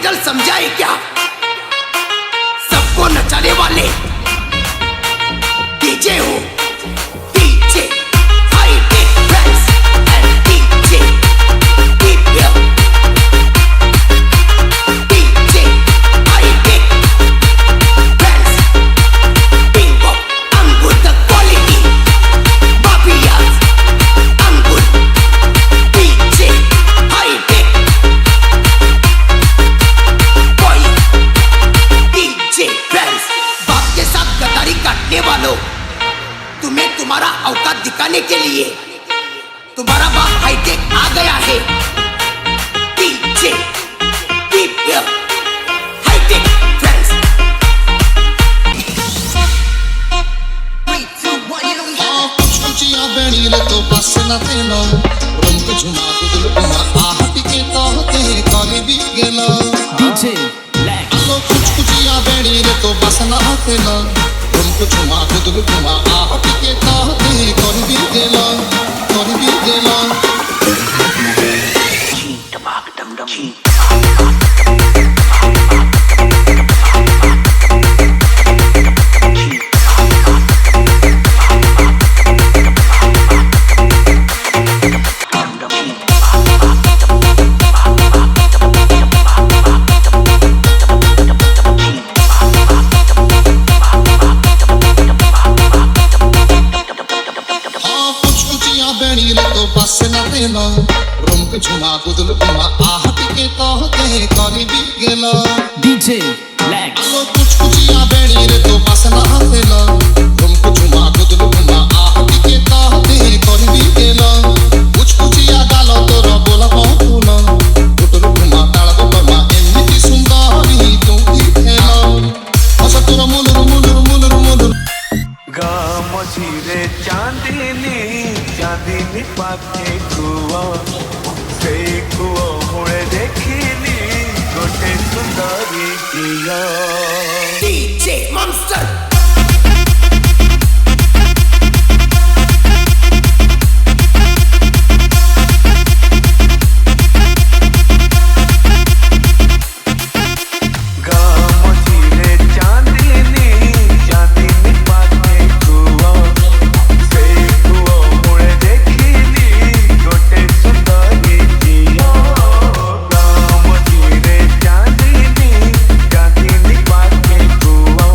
Idol समझा है क्या? सबको नचाने वाले डीजे हो, DJ hi tech bands and DJ TPL, DJ hi tech bands, bingo, I'm good the quality, Babias, I'm good, DJ hi tech boy, DJ bands. बाप के साथ गद्दारी काटने वालों, तुम्हें तुम्हारा औकात दिखाने के लिए तुम्हारा बाप हाईटेक आ गया है। DJ TPL hi tech bands. 3, 2, 1 कुछ कुचिया बेणीले तो बस न तेलो रंग झुमा दुल बुमा आहटी के तोते करी भी गेलो DJ Lex आलो कुछ कुचिया बेणीले तो बस न तेलो रंग झुमा दुल बुमा आहटी के तोते करी भी गेलो करी भी गेलो कुछ कुचिया बेणीले तो बस न तेलो रंग झुमा दुल बुमा आहटी के तोते करी भी गेलो DJ Lex आलो कुछ कुचिया बेणीले तो बस न तेलो रंग झुमा दुल बुमा आहटी के तोते करी भी गेलो कुछ कुचिया गालो तोर बोला फूलो दुल बुमा ताल बुमा एमिति सुंदरी तू ही खेलो हस तोर मुलुर मुलुर मुलुर मुलुर मझिरे चांदिनी चांदिनी पाखे कुआ से कुआ मुड़े देखिली गोटे सुंदरी किया डीजे मॉन्स्टर मझिरे चांदिनी चांदिनी पाखे कुआ से कुआ मुड़े देखिली गोटे सुंदरी किया मझिरे चांदिनी चांदिनी पाखे कुआ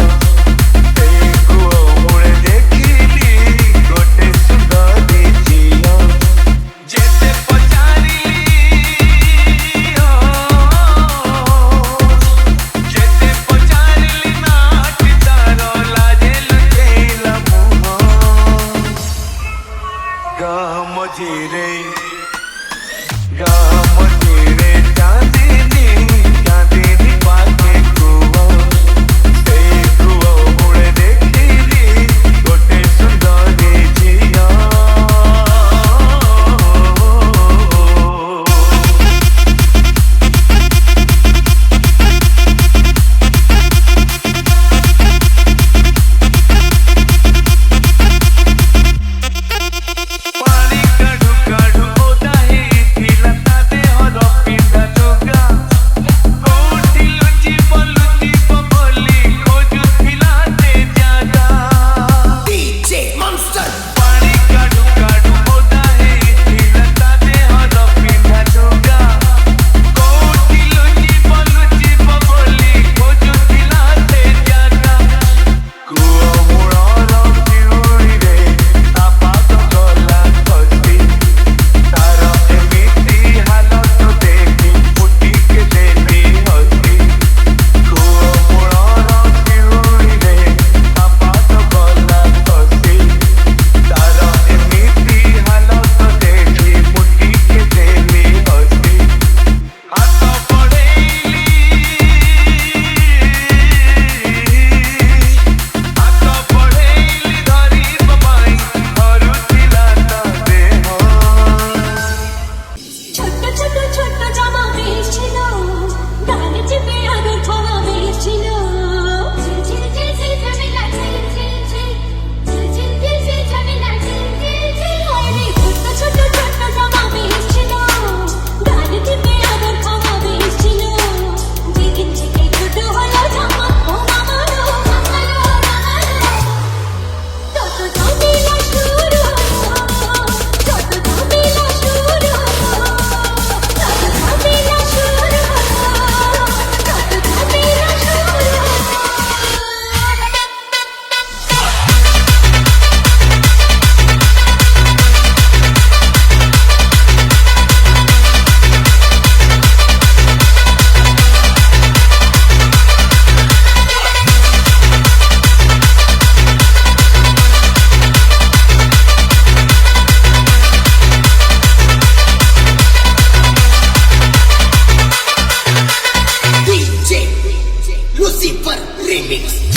remix.